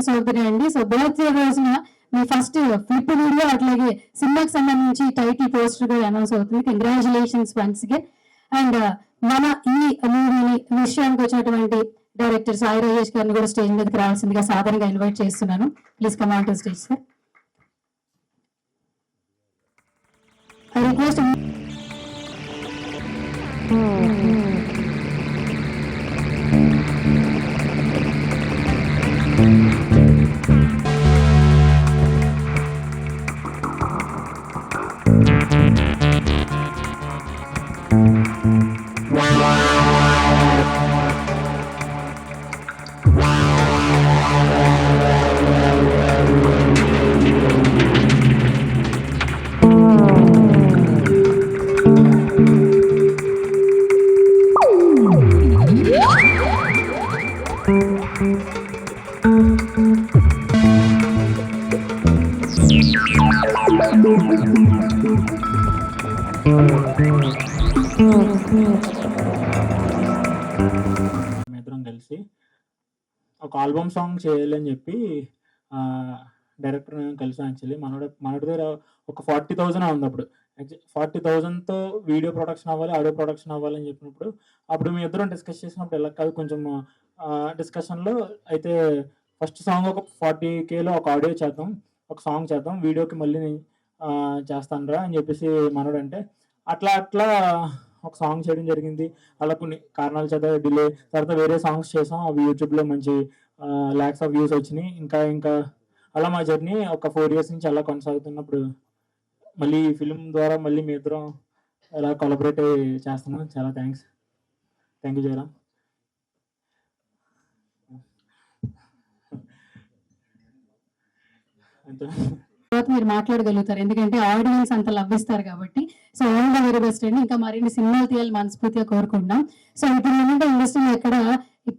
Announce అవుతున్నాయండి. So birthday రోజున మీ first flip video అట్లాగే సినిమాకి సంబంధించి టైటిల్ పోస్టర్ కూడా అనౌన్స్ అవుతుంది. Congratulations once again. అండ్ మన ఈ మూవీ విషయానికి వచ్చినటువంటి డైరెక్టర్ సాయి రాజేష్ గారిని కూడా స్టేజ్ మీదకి రావాల్సిందిగా సాధారణంగా ఇన్వైట్ చేస్తున్నాను. Please come on to stage sir. I request మేమిద్దరం కలిసి ఒక ఆల్బమ్ సాంగ్ చేయాలని చెప్పి డైరెక్టర్ కలిసి యాక్చువల్లీ మనోడి దగ్గర ఒక 40,000 ఉంది అప్పుడు. 40,000తో వీడియో ప్రొడక్షన్ అవ్వాలి, ఆడియో ప్రొడక్షన్ అవ్వాలని చెప్పినప్పుడు అప్పుడు మీ ఇద్దరం డిస్కస్ చేసినప్పుడు ఇలా కాదు కొంచెం డిస్కషన్లో అయితే ఫస్ట్ సాంగ్ ఒక 40Kలో ఒక ఆడియో చేద్దాం, ఒక సాంగ్ చేద్దాం, వీడియోకి మళ్ళీ చేస్తాను రా అని చెప్పేసి మనోడు అంటే అట్లా ఒక సాంగ్ చేయడం జరిగింది. అలా కొన్ని కారణాల చేత డిలే, తర్వాత వేరే సాంగ్స్ చేసాం. అవి యూట్యూబ్లో మంచి ల్యాక్స్ ఆఫ్ వ్యూస్ వచ్చినాయి. ఇంకా అలా మా జర్నీ ఒక 4 years నుంచి అలా కొనసాగుతున్నప్పుడు మళ్ళీ ఈ ఫిలిం ద్వారా మళ్ళీ మీ ఇద్దరం అలా కొలబరేట్ చేస్తున్నాం. చాలా థ్యాంక్ యూ జయరామ్. మీరు మాట్లాడగలుగుతారు, ఎందుకంటే ఆడియన్స్ అంత లభిస్తారు కాబట్టి. So all the very best అండి. ఇంకా మరిన్ని సినిమాలు తీయాలి మనస్ఫూర్తిగా కోరుకుంటున్నాం. సో ఇప్పుడు ఏంటంటే ఇండస్ట్రీలో ఎక్కడ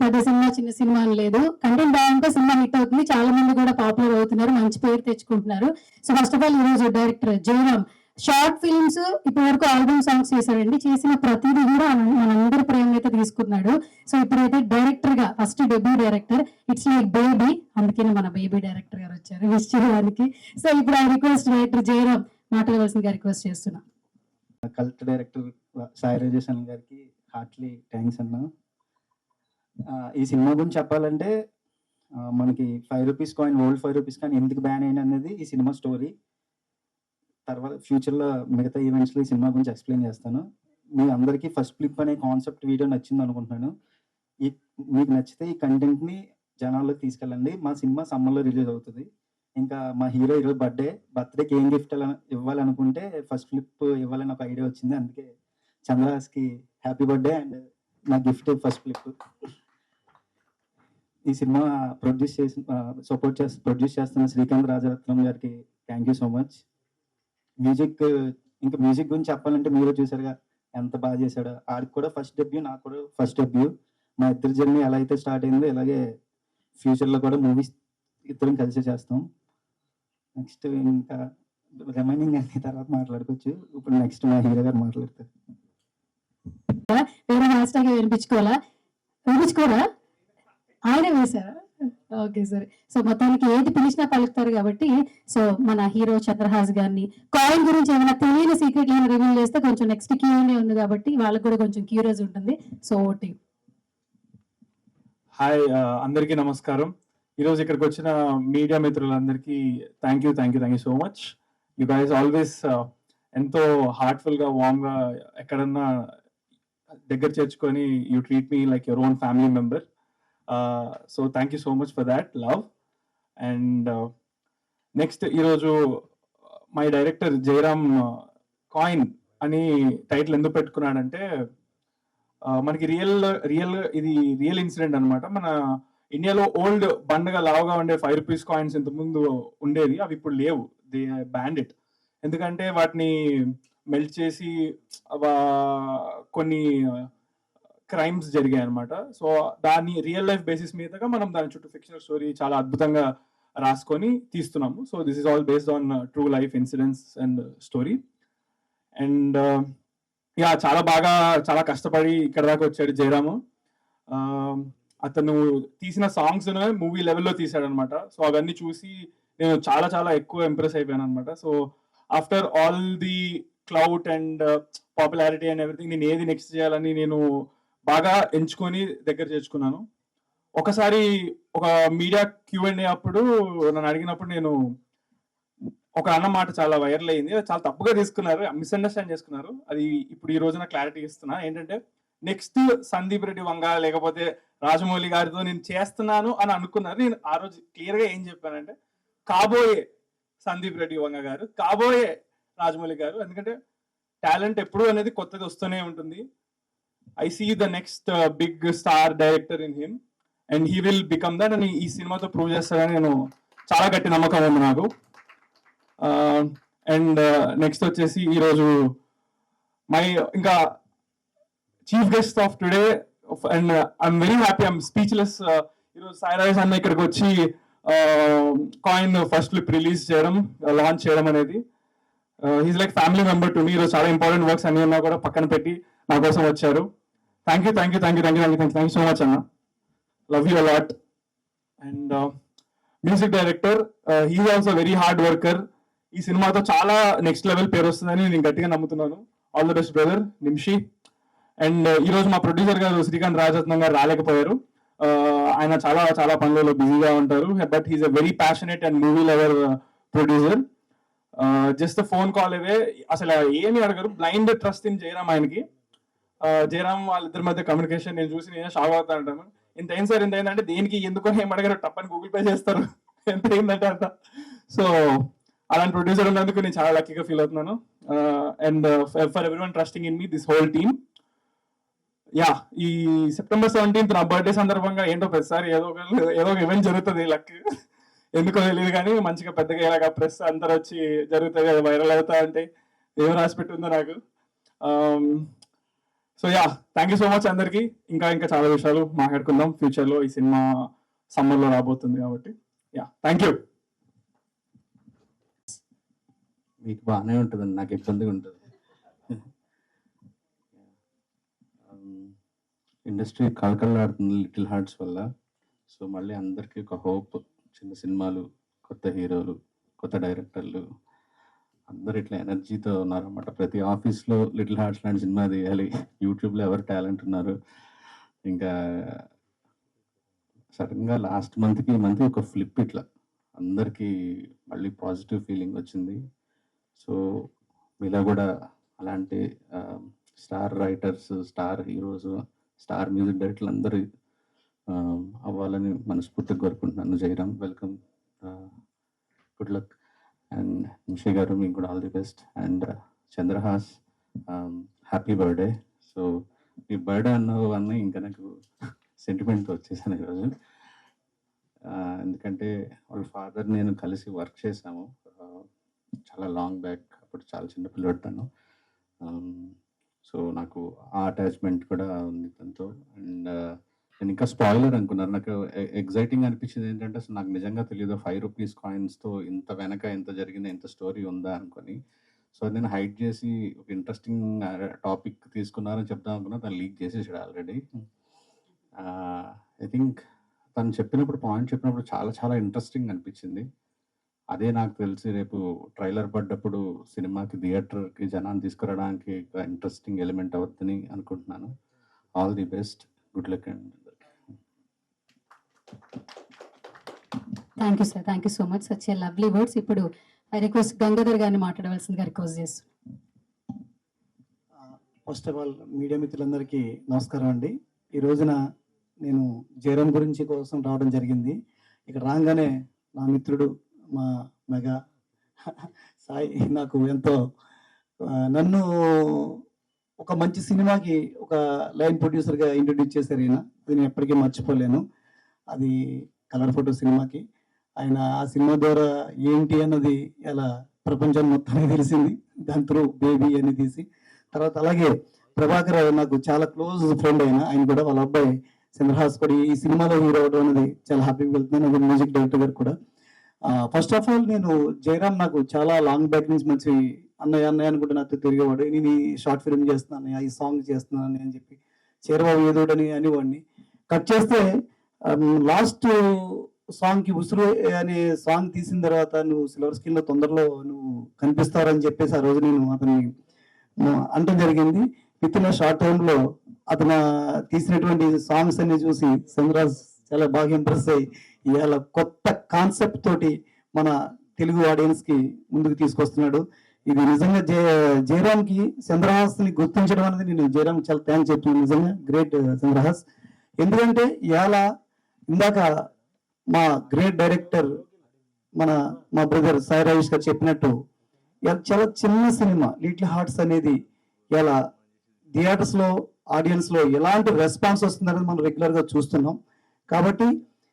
పెద్ద సినిమా చిన్న సినిమా అని లేదు, కంటెంట్ బాగుంటే సినిమా హిట్ అవుతుంది. చాలా మంది కూడా పాపులర్ అవుతున్నారు, మంచి పేరు తెచ్చుకుంటున్నారు. సో ఫస్ట్ ఆఫ్ ఆల్ ఈరోజు డైరెక్టర్ జయరామ్ షార్ట్ ఫిల్మ్స్ ఇప్పటి వరకు ఆల్బమ్ సాంగ్స్ చేశాడండి. చేసిన ప్రతిదీ కూడా మనందరి ప్రేమ అయితే తీసుకున్నాడు. సో ఇప్పుడైతే డైరెక్టర్ గా first debut director, it's like baby, అందుకని మన బేబీ డైరెక్టర్ గారు వచ్చారు విష్ చేయడానికి. సో ఇప్పుడు ఆ రిక్వెస్ట్ డైరెక్టర్ జయరామ్ మాట్లాడవలసిందిగా రిక్వెస్ట్ చేస్తున్నా. కల్ట్ డైరెక్టర్ సాయి రాజేష్ గారికి హార్ట్లీ థ్యాంక్స్ అన్నా. ఈ సినిమా గురించి చెప్పాలంటే మనకి 5 rupees coin, old 5 rupees coin ఎందుకు బ్యాన్ అయిన అనేది ఈ సినిమా స్టోరీ. తర్వాత ఫ్యూచర్లో మిగతా ఈవెంట్స్లో ఈ సినిమా గురించి ఎక్స్ప్లెయిన్ చేస్తాను. మీ అందరికీ ఫస్ట్ ఫ్లిప్ అనే కాన్సెప్ట్ వీడియో నచ్చింది అనుకుంటున్నాను. మీకు నచ్చితే ఈ కంటెంట్ని జనాల్లోకి తీసుకెళ్ళండి. మా సినిమా సమ్మర్లో రిలీజ్ అవుతుంది. ఇంకా మా హీరో ఈరోజు బర్త్డేకి ఏం గిఫ్ట్ ఇవ్వాలనుకుంటే ఫస్ట్ ఫ్లిప్ ఇవ్వాలని ఒక ఐడియా వచ్చింది. అందుకే చంద్రహాస్కి హ్యాపీ బర్త్డే అండ్ నా గిఫ్ట్ ఫస్ట్ ఫ్లిప్. ఈ సినిమా ప్రొడ్యూస్ చేస్తున్న శ్రీకాంత్ రాజరత్నం గారికి thank you so much. Music గురించి చెప్పాలంటే మీరే చూసారుగా ఎంత బాగా చేశాడో. ఆడికి కూడా ఫస్ట్ డెబ్యూ, నాకు కూడా ఫస్ట్ డెబ్యూ. మా ఇద్దరి జర్నీ ఎలా అయితే స్టార్ట్ అయిందో ఇలాగే ఫ్యూచర్లో కూడా మూవీస్ ఇద్దరం కలిసి చేస్తాం. నెక్స్ట్ ఇంకా రిమైనింగ్ అన్ని తర్వాత మాట్లాడుకోవచ్చు. ఇప్పుడు నెక్స్ట్ మా హీరో గారు మాట్లాడతారు. వినిపించుకోరా ఆయనే వేశారా? ఓకే సరే. సో మొత్తానికి ఏది పిలిచినా పలుకుతారు కాబట్టి. సో మన హీరో చంద్రహాస్ గారిని కాయిన్ గురించి ఏమైనా తెలియని సీక్రెట్ ఏమైనా రివీల్ చేస్తే కొంచెం నెక్స్ట్ Q&A ఉంది కాబట్టి వాళ్ళకి కూడా కొంచెం క్యూరియస్ ఉంటుంది. సో ఓటి. హాయ్, అందరికీ నమస్కారం. ఈరోజు ఇక్కడికి వచ్చిన మీడియా మిత్రులందరికీ thank you so much. You guys always ఎంతో హార్ట్ఫుల్గా, వామ్గా ఎక్కడన్నా దగ్గర చేర్చుకొని you treat me like your own family member. So thank you so much for that love. And next ఈరోజు మై డైరెక్టర్ జయరామ్ కాయిన్ అని టైటిల్ ఎందుకు పెట్టుకున్నాడంటే మనకి ఇది రియల్ ఇన్సిడెంట్ అనమాట. మన ఇండియాలో ఓల్డ్ బండగా లావుగా ఉండే 5 రూపీస్ కాయిన్స్ ఇంతకుముందు ఉండేది, అవి ఇప్పుడు లేవు. They band it. ఎందుకంటే వాటిని మెల్ట్ చేసి కొన్ని క్రైమ్స్ జరిగాయి అనమాట. సో దాన్ని రియల్ లైఫ్ బేసిస్ మీదగా మనం దాని చుట్టూ ఫిక్షనల్ స్టోరీ చాలా అద్భుతంగా రాసుకొని తీస్తున్నాము. So this is all based on true life incidents and story. And చాలా కష్టపడి ఇక్కడ దాకా వచ్చాడు జయరాము. అతను తీసిన సాంగ్స్ మూవీ లెవెల్లో తీసాడనమాట. సో అవన్నీ చూసి నేను చాలా చాలా ఎక్కువ ఇంప్రెస్ అయిపోయాను అనమాట. So after all the clout and popularity and everything, నేను ఏది నెక్స్ట్ చేయాలని నేను బాగా ఎంచుకొని దగ్గర చేర్చుకున్నాను. ఒకసారి ఒక మీడియా Q&A అప్పుడు నన్ను అడిగినప్పుడు నేను ఒక అన్న మాట చాలా వైరల్ అయింది. అది చాలా తప్పుగా తీసుకున్నారు, మిస్అండర్స్టాండ్ చేసుకున్నారు. అది ఇప్పుడు ఈ రోజున క్లారిటీ ఇస్తున్నా. ఏంటంటే నెక్స్ట్ సందీప్ రెడ్డి వంగ లేకపోతే రాజమౌళి గారితో నేను చేస్తున్నాను అని అనుకున్నారు. నేను ఆ రోజు క్లియర్ గా ఏం చెప్పానంటే కాబోయే సందీప్ రెడ్డి వంగ గారు, కాబోయే రాజమౌళి గారు. ఎందుకంటే టాలెంట్ ఎప్పుడు అనేది కొత్తది వస్తూనే ఉంటుంది. I see the next big star director in him and he will become that అని ఈ సినిమాతో ప్రూవ్ చేస్తారని నేను చాలా గట్టి నమ్మకం ఉంది నాకు. అండ్ నెక్స్ట్ వచ్చేసి ఈరోజు ఇంకా chief guest of today and I'm very happy, I'm speechless. ఈరోజు సాయిరాజ్ అన్న ఇక్కడికి వచ్చి కాయిన్ ఫస్ట్ లిప్ రిలీజ్ చేయడం, లాంచ్ చేయడం అనేది he's like family member to me. ఈరోజు చాలా ఇంపార్టెంట్ వర్క్స్ అన్ని ఉన్నా కూడా పక్కన పెట్టి నా కోసం వచ్చారు. థ్యాంక్ యూ సో మచ్ అన్న, love you a lot. And music director, he is also very hard worker. ఈ సినిమాతో చాలా నెక్స్ట్ లెవెల్ పేరు వస్తుందని నేను గట్టిగా నమ్ముతున్నాను. All the best brother Nimshi. And ఈ రోజు మా ప్రొడ్యూసర్ గారు శ్రీకాంత్ రాజరత్నం గారు రాలేకపోయారు. ఆయన చాలా చాలా పనులలో బిజీగా ఉంటారు. But he's a very passionate and movie lover producer. Just phone call away, అసలు ఏమి అడగరు. బ్లైండ్ ట్రస్ట్ ఇన్ జయరామ్ ఆయనకి. జయరామ్ వాళ్ళిద్దరి మధ్య కమ్యూనికేషన్ నేను చూసి నేనే షాక్ అవుతా అంటాను. ఇంత అయింది సార్, ఇంత అయిందంటే దేనికి ఎందుకో ఏం అడగరు, టప్పని గూగుల్ పే చేస్తారు ఎంత అయిందంటే అంత. సో అలాంటి ప్రొడ్యూసర్ ఉన్నందుకు నేను చాలా లక్కీగా ఫీల్ అవుతున్నాను. And for everyone trusting in me, this whole team. Yeah, ఈ September 17th నా బర్త్డే సందర్భంగా ఏంటో ప్రతిసారి ఏదో ఒక ఈవెంట్ జరుగుతుంది. లక్ ఎందుకో తెలియదు కానీ మంచిగా పెద్దగా ఇలాగా ప్రెస్ అందరు వచ్చి జరుగుతుంది, వైరల్ అవుతా అంటే ఏం రాసి పెట్టిందో నాకు. So yeah, thank you so much అందరికి. ఇంకా చాలా విషయాలు మాట్లాడుకుందాం ఫ్యూచర్లో. ఈ సినిమా సమ్మర్లో రాబోతుంది కాబట్టి యా, థ్యాంక్ యూ. మీకు బాగానే ఉంటుందండి, నాకు ఇబ్బందిగా ఉంటుంది. ఇండస్ట్రీ కళకళలాడుతుంది లిటిల్ హార్ట్స్ వల్ల. సో మళ్ళీ అందరికీ ఒక హోప్, చిన్న సినిమాలు, కొత్త హీరోలు, కొత్త డైరెక్టర్లు అందరు ఇట్లా ఎనర్జీతో ఉన్నారన్నమాట. ప్రతి ఆఫీస్లో లిటిల్ హార్ట్స్ లాంటి సినిమా తీయాలి. యూట్యూబ్లో ఎవరు టాలెంట్ ఉన్నారు. ఇంకా సడన్గా లాస్ట్ మంత్కి ఒక ఫ్లిప్, ఇట్లా అందరికీ మళ్ళీ పాజిటివ్ ఫీలింగ్ వచ్చింది. సో మీలా కూడా అలాంటి star writers, star heroes, star music డైరెక్టర్లు అందరూ అవ్వాలని మనస్ఫూర్తిగా కోరుకుంటున్నాను. Jayaram, welcome, good luck. And Nishi గారు, మీకు కూడా all the best. And Chandrahas, happy birthday. So me birthday అన్న ఇంకా నాకు సెంటిమెంట్తో వచ్చేసాను ఈరోజు. ఎందుకంటే వాళ్ళ ఫాదర్ నేను కలిసి వర్క్ చేశాము చాలా లాంగ్ బ్యాక్. అప్పుడు చాలా చిన్న పిల్లవాడు. సో నాకు ఆ అటాచ్మెంట్ కూడా ఉంది తనతో. అండ్ నేను ఇంకా స్పాయిలర్ అనుకున్నాను. నాకు ఎగ్జైటింగ్ అనిపించింది ఏంటంటే అసలు నాకు నిజంగా తెలియదు 5 రూపీస్ కాయిన్స్తో ఇంత వెనక ఎంత జరిగింది, ఎంత స్టోరీ ఉందా అనుకొని. సో నేను హైడ్ చేసి ఒక ఇంట్రెస్టింగ్ టాపిక్ తీసుకున్నారని చెప్దాం అనుకున్నా, తను లీక్ చేసేసాడు ఆల్రెడీ. ఐ థింక్ తను పాయింట్ చెప్పినప్పుడు చాలా చాలా ఇంట్రెస్టింగ్ అనిపించింది. అదే నాకు తెలిసి రేపు ట్రైలర్ పడ్డప్పుడు సినిమాకి థియేటర్కి జనాన్ని తీసుకురావడానికి ఇంట్రెస్టింగ్ ఎలిమెంట్ అవుతుందని అనుకుంటున్నాను. All the best, good luck and thank you sir, thank you so much, such a lovely words. ఇప్పుడు ఐ రిక్వెస్ట్ గంగాధర్ గారిని మాట్లాడవలసిందిగా రిక్వెస్ట్ చేస్తున్నాను. ఫస్ట్ ఆఫ్ ఆల్ మీడియా మిత్రులందరికీ నమస్కారం అండి. ఈ రోజున నేను జయరామ్ గురించి కోసం రావడం జరిగింది. ఇక్కడ రాగానే నా మిత్రుడు మా మెగా సాయి నాకు ఎంతో నన్ను ఒక మంచి సినిమాకి ఒక లైన్ ప్రొడ్యూసర్గా ఇంట్రొడ్యూస్ చేశారు. ఈయన నేను ఎప్పటికీ మర్చిపోలేను. అది కలర్ ఫోటో సినిమాకి. ఆయన ఆ సినిమా ద్వారా ఏంటి అన్నది ఇలా ప్రపంచం మొత్తానికి తెలిసింది. దాని త్రూ బేబీ అని తీసి తర్వాత అలాగే ప్రభాకర్ నాకు చాలా క్లోజ్ ఫ్రెండ్ ఆయన కూడా వాళ్ళ అబ్బాయి చంద్రహాస్ కూడా ఈ సినిమాలో హీరో అవడం అనేది చాలా హ్యాపీగా వెళ్తున్నాను. మ్యూజిక్ డైరెక్టర్ గారు కూడా. ఫస్ట్ ఆఫ్ ఆల్ నేను జయరామ్ నాకు చాలా లాంగ్ బ్యాక్ నుంచి మంచి అన్నయ్య అనుకుంటే నాతో తిరిగేవాడు. నేను ఈ షార్ట్ ఫిల్మ్ చేస్తున్నాను, ఈ సాంగ్ చేస్తున్నాను అని చెప్పి చేరబాబు ఏదోడని అనేవాడిని. కట్ చేస్తే లాస్ట్ సాంగ్ కి ఉసురు అనే సాంగ్ తీసిన తర్వాత నువ్వు సిల్వర్ స్క్రీన్ లో తొందరలో నువ్వు కనిపిస్తావని చెప్పేసి ఆ రోజు నేను అతన్ని అనటం జరిగింది. విత్ ఇన్ షార్ట్ టైమ్ లో అతను తీసినటువంటి సాంగ్స్ అన్ని చూసి చంద్రరాజ్ చాలా బాగా ఇంప్రెస్ అయ్యి ఇవాళ కొత్త కాన్సెప్ట్ తోటి మన తెలుగు ఆడియన్స్ కి ముందుకు తీసుకొస్తున్నాడు. ఇది నిజంగా జయరామ్ కి చంద్రహాస్ ని గుర్తించడం అనేది నేను జయరామ్ చాలా థ్యాంక్స్ చెప్తున్నాను. నిజంగా గ్రేట్ చంద్రహాస్. ఎందుకంటే ఇవాళ ఇందాక మా గ్రేట్ డైరెక్టర్ మా బ్రదర్ సాయి రాజేష్ గారు చెప్పినట్టు ఇవాళ చాలా చిన్న సినిమా లిటిల్ హార్ట్స్ అనేది ఇలా థియేటర్స్ లో ఆడియన్స్ లో ఎలాంటి రెస్పాన్స్ వస్తుందనేది మనం రెగ్యులర్ గా చూస్తున్నాం. కాబట్టి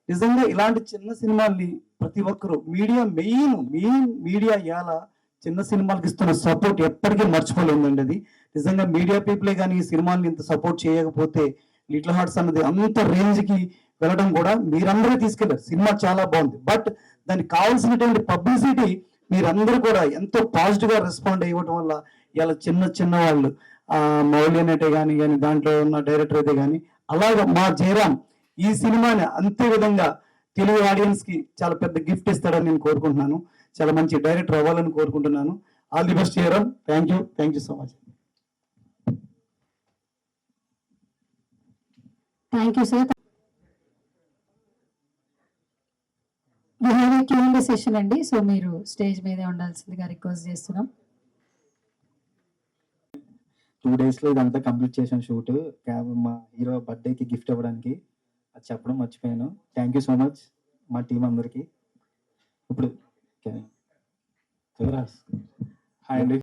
నిజంగా ఇలాంటి చిన్న సినిమాల్ని ప్రతి ఒక్కరు మెయిన్ మీడియా ఇవాళ చిన్న సినిమాలకు ఇస్తున్న సపోర్ట్ ఎప్పటికీ మర్చిపోలేదండి. అది నిజంగా మీడియా పీపులే కానీ ఈ సినిమాని ఇంత సపోర్ట్ చేయకపోతే లిటిల్ హార్ట్స్ అన్నది అంత రేంజ్ కి వెళ్ళడం కూడా మీరందరూ తీసుకెళ్లారు. సినిమా చాలా బాగుంది, బట్ దానికి కావాల్సినటువంటి పబ్లిసిటీ మీరందరూ కూడా ఎంతో పాజిటివ్ గా రెస్పాండ్ అయ్యడం వల్ల ఇలా చిన్న వాళ్ళు మౌలి అనేటే కానీ దాంట్లో ఉన్న డైరెక్టర్ అయితే కానీ అలాగే మా జయరామ్ ఈ సినిమాని అంతే విధంగా తెలుగు ఆడియన్స్ కి చాలా పెద్ద గిఫ్ట్ ఇస్తాడని నేను కోరుకుంటున్నాను. చాలా మంచి డైరెక్టర్ అవ్వాలని కోరుకుంటున్నాను. All the best Jayaram. Thank you so much. Thank you sir. We have a Q&A session అండి. సో మీరు స్టేజ్ మీదే ఉండాల్సిందిగా రిక్వెస్ట్ చేస్తున్నాం. 2 days లో ఇదంతా కంప్లీట్ చేశాను షూట్. మా హీరో బర్త్డేకి గిఫ్ట్ ఇవ్వడానికి అది చెప్పడం మర్చిపోయాను. థ్యాంక్ యూ సో మచ్ మా టీం అందరికి. ఇప్పుడు హాయ్ అండి.